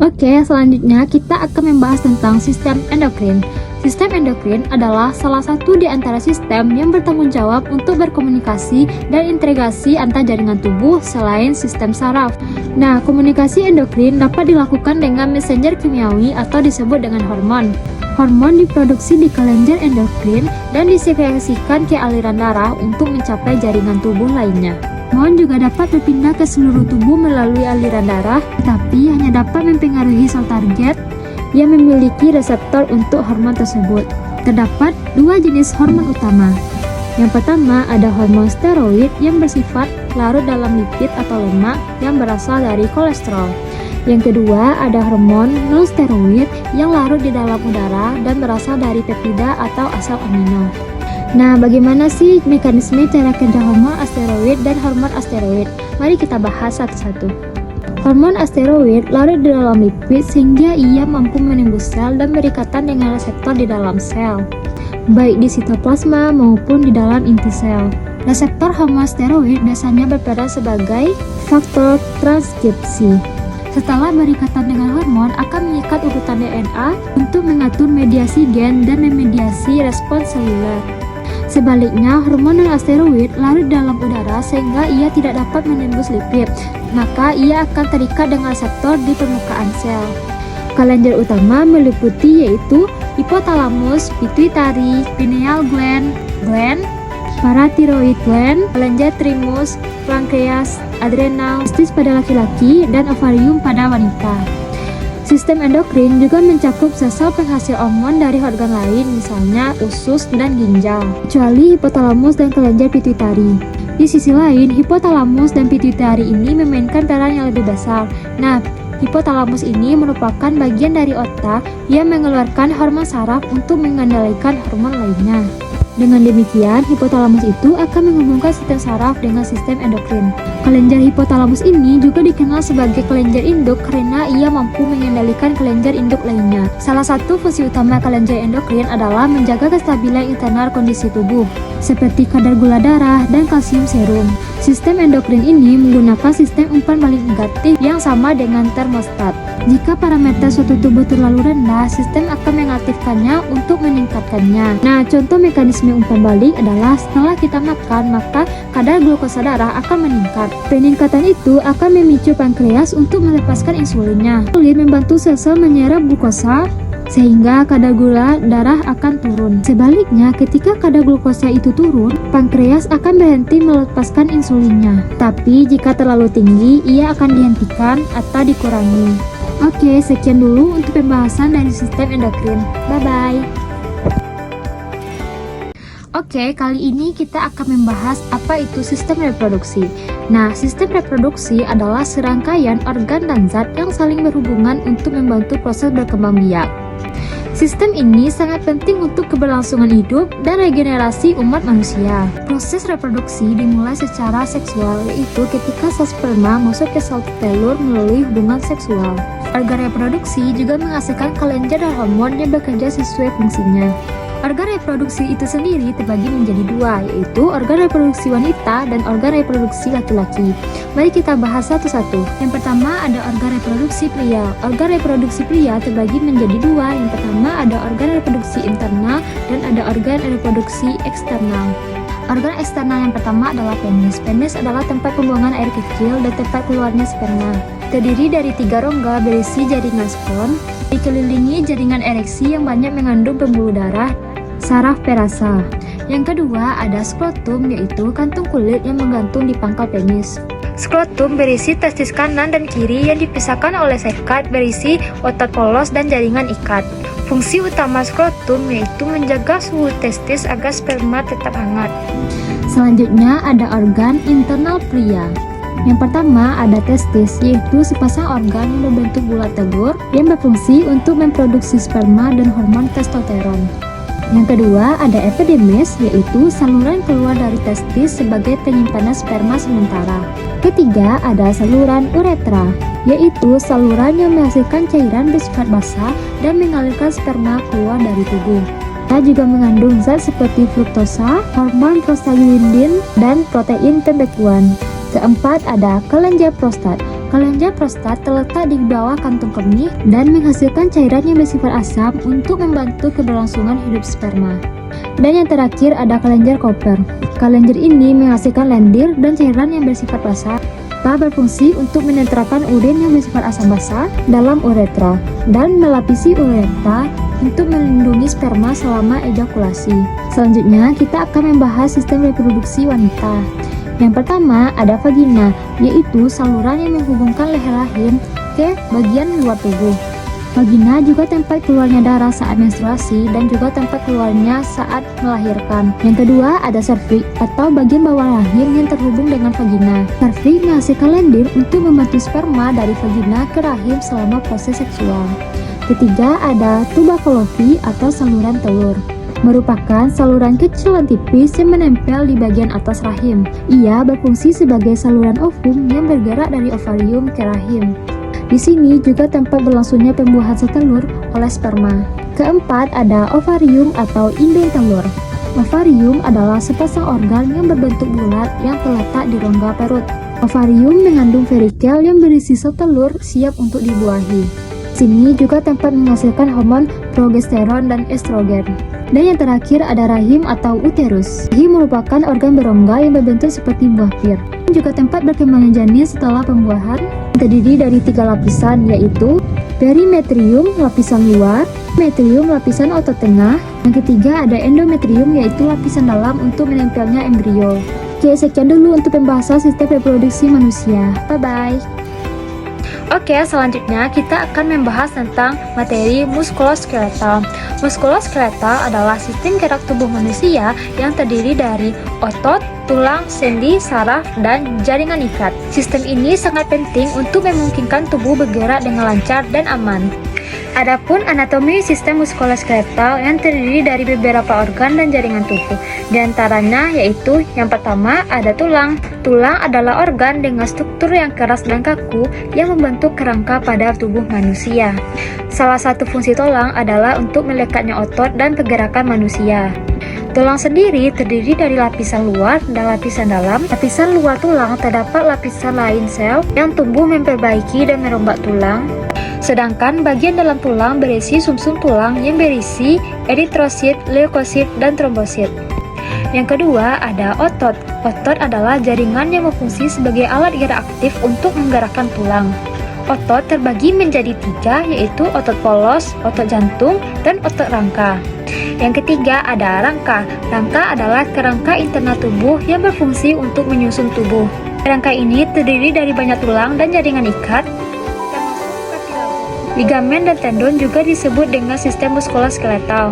Oke, selanjutnya kita akan membahas tentang sistem endokrin. Sistem endokrin adalah salah satu di antara sistem yang bertanggung jawab untuk berkomunikasi dan integrasi antar jaringan tubuh selain sistem saraf. Nah, komunikasi endokrin dapat dilakukan dengan messenger kimiawi atau disebut dengan hormon. Hormon diproduksi di kelenjar endokrin dan disekresikan ke aliran darah untuk mencapai jaringan tubuh lainnya. Hormon juga dapat berpindah ke seluruh tubuh melalui aliran darah, tapi hanya dapat mempengaruhi sel target yang memiliki reseptor untuk hormon tersebut. Terdapat dua jenis hormon utama. Yang pertama ada hormon steroid yang bersifat larut dalam lipid atau lemak yang berasal dari kolesterol. Yang kedua ada hormon non-steroid yang larut di dalam udara dan berasal dari peptida atau asam amino. Nah, bagaimana sih mekanisme cara kerja hormon asteroid dan hormon asteroid? Mari kita bahas satu-satu. Hormon asteroid larut di dalam lipid sehingga ia mampu menembus sel dan berikatan dengan reseptor di dalam sel, baik di sitoplasma maupun di dalam inti sel. Reseptor hormon steroid biasanya berperan sebagai faktor transkripsi. Setelah berikatan dengan hormon, akan mengikat urutan DNA untuk mengatur mediasi gen dan memediasi respons seluler. Sebaliknya, hormon non-asteroid larut dalam udara sehingga ia tidak dapat menembus lipid, maka ia akan terikat dengan reseptor di permukaan sel. Kelenjar utama meliputi yaitu hipotalamus, pituitari, pineal gland, parathyroid gland, kelenjar thymus, pankreas, adrenal, testis pada laki-laki, dan ovarium pada wanita. Sistem endokrin juga mencakup sel-sel penghasil hormon dari organ lain, misalnya usus dan ginjal, kecuali hipotalamus dan kelenjar pituitari. Di sisi lain, hipotalamus dan pituitari ini memainkan peran yang lebih besar. Nah, hipotalamus ini merupakan bagian dari otak yang mengeluarkan hormon saraf untuk mengendalikan hormon lainnya. Dengan demikian, hipotalamus itu akan menghubungkan sistem saraf dengan sistem endokrin. Kelenjar hipotalamus ini juga dikenal sebagai kelenjar induk karena ia mampu mengendalikan kelenjar induk lainnya. Salah satu fungsi utama kelenjar endokrin adalah menjaga kestabilan internal kondisi tubuh, seperti kadar gula darah dan kalsium serum. Sistem endokrin ini menggunakan sistem umpan balik negatif yang sama dengan termostat. Jika parameter suatu tubuh terlalu rendah, sistem akan mengaktifkannya untuk meningkatkannya. Nah, contoh mekanisme umpan balik adalah setelah kita makan, maka kadar glukosa darah akan meningkat. Peningkatan itu akan memicu pankreas untuk melepaskan insulinnya. Insulin membantu sel-sel menyerap glukosa sehingga kadar gula darah akan turun. Sebaliknya, ketika kadar glukosa itu turun, pankreas akan berhenti melepaskan insulinnya. Tapi jika terlalu tinggi, ia akan dihentikan atau dikurangi. Oke, sekian dulu untuk pembahasan dari sistem endokrin. Bye-bye. Oke, kali ini kita akan membahas apa itu sistem reproduksi. Nah, sistem reproduksi adalah serangkaian organ dan zat yang saling berhubungan untuk membantu proses berkembang biak. Sistem ini sangat penting untuk keberlangsungan hidup dan regenerasi umat manusia. Proses reproduksi dimulai secara seksual, yaitu ketika sel sperma masuk ke sel telur melalui hubungan seksual. Organ reproduksi juga menghasilkan kelenjar dan hormon yang bekerja sesuai fungsinya. Organ reproduksi itu sendiri terbagi menjadi dua, yaitu organ reproduksi wanita dan organ reproduksi laki-laki. Mari kita bahas satu-satu. Yang pertama ada organ reproduksi pria. Organ reproduksi pria terbagi menjadi dua. Yang pertama ada organ reproduksi internal dan ada organ reproduksi eksternal. Organ eksternal yang pertama adalah penis. Penis adalah tempat pembuangan air kecil dan tempat keluarnya sperma. Terdiri dari 3 rongga berisi jaringan sperm, dikelilingi jaringan ereksi yang banyak mengandung pembuluh darah, saraf perasa. Yang kedua ada skrotum, yaitu kantung kulit yang menggantung di pangkal penis. Skrotum berisi testis kanan dan kiri yang dipisahkan oleh sekat berisi otot polos dan jaringan ikat. Fungsi utama skrotum yaitu menjaga suhu testis agar sperma tetap hangat. Selanjutnya ada organ internal pria. Yang pertama ada testis, yaitu sepasang organ yang membentuk bulat telur yang berfungsi untuk memproduksi sperma dan hormon testosteron. Yang kedua ada epididymis, yaitu saluran keluar dari testis sebagai penyimpanan sperma sementara. Ketiga ada saluran uretra, yaitu saluran yang menghasilkan cairan bersifat basah dan mengalirkan sperma keluar dari tubuh. Kita juga mengandung zat seperti fruktosa, hormon prostaglandin, dan protein pembekuan. Keempat ada kelenjar prostat. Kelenjar prostat terletak di bawah kantung kemih dan menghasilkan cairan yang bersifat asam untuk membantu keberlangsungan hidup sperma. Dan yang terakhir ada kelenjar Cooper. Kelenjar ini menghasilkan lendir dan cairan yang bersifat basah. Berfungsi untuk menetralkan urin yang bersifat asam basa dalam uretra dan melapisi uretra untuk melindungi sperma selama ejakulasi. Selanjutnya, kita akan membahas sistem reproduksi wanita. Yang pertama ada vagina, yaitu saluran yang menghubungkan leher rahim ke bagian luar tubuh. Vagina juga tempat keluarnya darah saat menstruasi dan juga tempat keluarnya saat melahirkan. Yang kedua ada serviks atau bagian bawah rahim yang terhubung dengan vagina. Serviks menghasilkan lendir untuk membantu sperma dari vagina ke rahim selama proses seksual. Ketiga ada tuba Fallopi atau saluran telur. Merupakan saluran kecil dan tipis yang menempel di bagian atas rahim. Ia berfungsi sebagai saluran ovum yang bergerak dari ovarium ke rahim. Di sini juga tempat berlangsungnya pembuahan telur oleh sperma. Keempat ada ovarium atau indung telur. Ovarium adalah sepasang organ yang berbentuk bulat yang terletak di rongga perut. Ovarium mengandung folikel yang berisi sel telur siap untuk dibuahi. Sini juga tempat menghasilkan hormon progesteron dan estrogen. Dan yang terakhir ada rahim atau uterus. Rahim merupakan organ berongga yang berbentuk seperti buah pir. Juga tempat berkembangnya janin setelah pembuahan, terdiri dari 3 lapisan, yaitu perimetrium lapisan luar, metrium lapisan otot tengah, yang ketiga ada endometrium yaitu lapisan dalam untuk menempelnya embrio. Oke, sekian dulu untuk pembahasan sistem reproduksi manusia. Bye bye. Oke, selanjutnya kita akan membahas tentang materi muskuloskeletal. Muskuloskeletal adalah sistem gerak tubuh manusia yang terdiri dari otot, tulang, sendi, saraf, dan jaringan ikat. Sistem ini sangat penting untuk memungkinkan tubuh bergerak dengan lancar dan aman. Adapun anatomi sistem muskuloskeletal yang terdiri dari beberapa organ dan jaringan tubuh. Di antaranya yaitu yang pertama ada tulang. Tulang adalah organ dengan struktur yang keras dan kaku yang membentuk kerangka pada tubuh manusia. Salah satu fungsi tulang adalah untuk melekatnya otot dan pergerakan manusia. Tulang sendiri terdiri dari lapisan luar dan lapisan dalam. Lapisan luar tulang terdapat lapisan lain sel yang tumbuh memperbaiki dan merombak tulang. Sedangkan bagian dalam tulang berisi sumsum tulang yang berisi eritrosit, leukosit, dan trombosit. Yang kedua ada otot. Otot adalah jaringan yang berfungsi sebagai alat gerak aktif untuk menggerakkan tulang. Otot terbagi menjadi 3, yaitu otot polos, otot jantung, dan otot rangka. Yang ketiga ada rangka. Rangka adalah kerangka internal tubuh yang berfungsi untuk menyusun tubuh. Rangka ini terdiri dari banyak tulang dan jaringan ikat. Ligamen dan tendon juga disebut dengan sistem muskuloskeletal.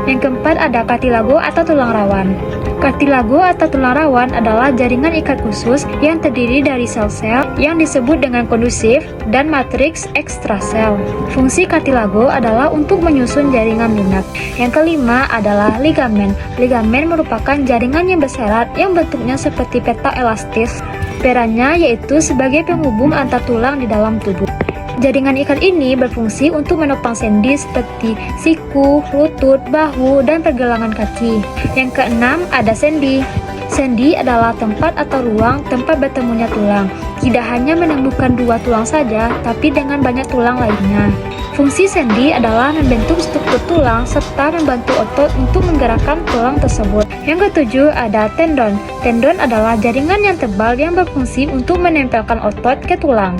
Yang keempat ada kartilago atau tulang rawan. Kartilago atau tulang rawan adalah jaringan ikat khusus yang terdiri dari sel-sel yang disebut dengan kondusif dan matriks ekstrasel. Fungsi kartilago adalah untuk menyusun jaringan lunak. Yang kelima adalah ligamen. Ligamen merupakan jaringan yang berserat yang bentuknya seperti peta elastis. Perannya yaitu sebagai penghubung antar tulang di dalam tubuh. Jaringan ikat ini berfungsi untuk menopang sendi seperti siku, lutut, bahu, dan pergelangan kaki. Yang keenam ada sendi. Sendi adalah tempat atau ruang tempat bertemunya tulang. Tidak hanya menumbuhkan 2 tulang saja, tapi dengan banyak tulang lainnya. Fungsi sendi adalah membentuk struktur tulang serta membantu otot untuk menggerakkan tulang tersebut. Yang ketujuh ada tendon. Tendon adalah jaringan yang tebal yang berfungsi untuk menempelkan otot ke tulang.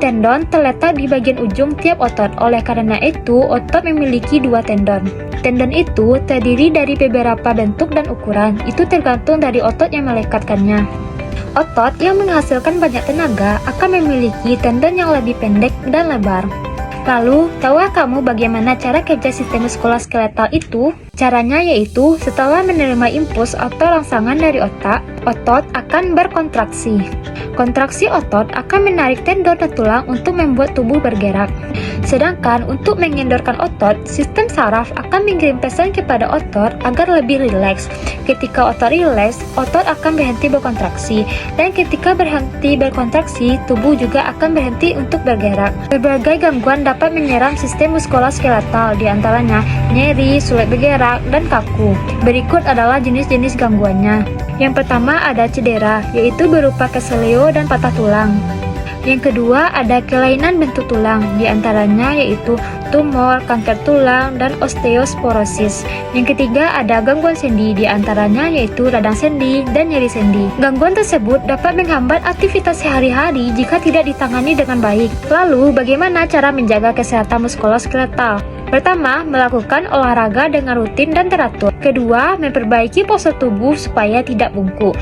Tendon terletak di bagian ujung tiap otot, oleh karena itu otot memiliki 2 tendon. Tendon itu terdiri dari beberapa bentuk dan ukuran, itu tergantung dari otot yang melekatkannya. Otot yang menghasilkan banyak tenaga akan memiliki tendon yang lebih pendek dan lebar. Lalu, tahukah kamu bagaimana cara kerja sistem muskuloskeletal itu? Caranya yaitu setelah menerima impuls atau rangsangan dari otak, otot akan berkontraksi. Kontraksi otot akan menarik tendon dan tulang untuk membuat tubuh bergerak. Sedangkan untuk mengendorkan otot, sistem saraf akan mengirim pesan kepada otot agar lebih rileks. Ketika otot rileks, otot akan berhenti berkontraksi. Dan ketika berhenti berkontraksi, tubuh juga akan berhenti untuk bergerak. Berbagai gangguan dapat menyerang sistem muskuloskeletal, diantaranya nyeri, sulit bergerak, dan kaku. Berikut adalah jenis-jenis gangguannya. Yang pertama ada cedera, yaitu berupa keselio dan patah tulang. Yang kedua, ada kelainan bentuk tulang, diantaranya yaitu tumor, kanker tulang, dan osteosporosis. Yang ketiga, ada gangguan sendi, diantaranya yaitu radang sendi dan nyeri sendi. Gangguan tersebut dapat menghambat aktivitas sehari-hari jika tidak ditangani dengan baik. Lalu, bagaimana cara menjaga kesehatan muskuloskeletal? Pertama, melakukan olahraga dengan rutin dan teratur. Kedua, memperbaiki postur tubuh supaya tidak bungkuk.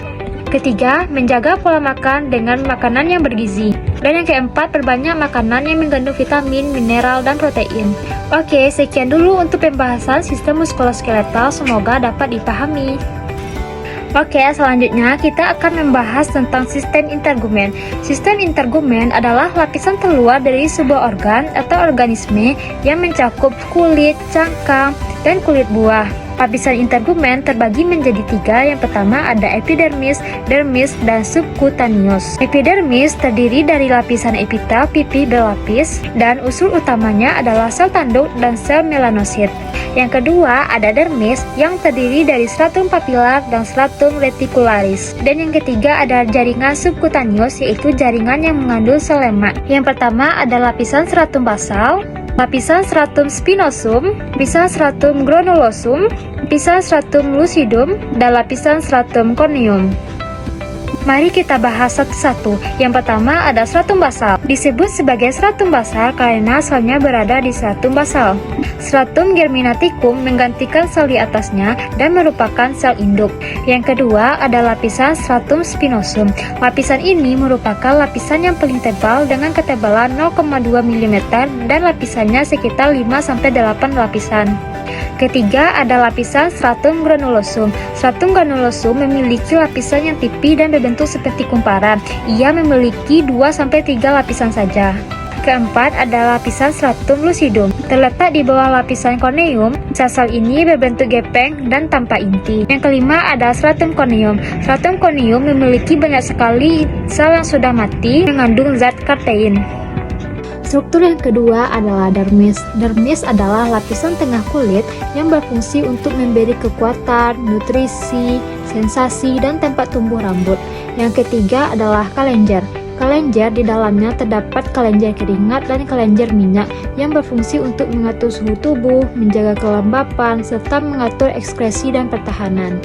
Ketiga, menjaga pola makan dengan makanan yang bergizi. Dan yang keempat, perbanyak makanan yang mengandung vitamin, mineral, dan protein. Oke, sekian dulu untuk pembahasan sistem muskuloskeletal, semoga dapat dipahami. Oke, selanjutnya kita akan membahas tentang sistem integumen. Sistem integumen adalah lapisan terluar dari sebuah organ atau organisme yang mencakup kulit, cangkang, dan kulit buah. Lapisan integumen terbagi menjadi tiga. Yang pertama ada epidermis, dermis, dan subcutaneous. Epidermis terdiri dari lapisan epitel pipi berlapis, dan unsur utamanya adalah sel tanduk dan sel melanosit. Yang kedua ada dermis yang terdiri dari stratum papilar dan stratum reticularis. Dan yang ketiga ada jaringan subcutaneous, yaitu jaringan yang mengandung sel lemak. Yang pertama ada lapisan stratum basal, lapisan stratum spinosum, lapisan stratum granulosum, lapisan stratum lucidum, dan lapisan stratum corneum. Mari kita bahas satu-satu. Yang pertama ada stratum basal. Disebut sebagai stratum basal karena selnya berada di stratum basal. Stratum germinaticum menggantikan sel di atasnya dan merupakan sel induk. Yang kedua ada lapisan stratum spinosum. Lapisan ini merupakan lapisan yang paling tebal dengan ketebalan 0,2 mm dan lapisannya sekitar 5-8 lapisan. Ketiga ada lapisan stratum granulosum. Stratum granulosum memiliki lapisan yang tipis dan berbentuk seperti kumparan. Ia memiliki 2-3 lapisan saja. Keempat ada lapisan stratum lucidum. Terletak di bawah lapisan corneum. Sel-sel ini berbentuk gepeng dan tanpa inti. Yang kelima ada stratum corneum. Stratum corneum memiliki banyak sekali sel yang sudah mati mengandung zat kartein. Struktur yang kedua adalah dermis. Dermis adalah lapisan tengah kulit yang berfungsi untuk memberi kekuatan, nutrisi, sensasi, dan tempat tumbuh rambut. Yang ketiga adalah kelenjar. Kelenjar di dalamnya terdapat kelenjar keringat dan kelenjar minyak yang berfungsi untuk mengatur suhu tubuh, menjaga kelembapan, serta mengatur ekskresi dan pertahanan.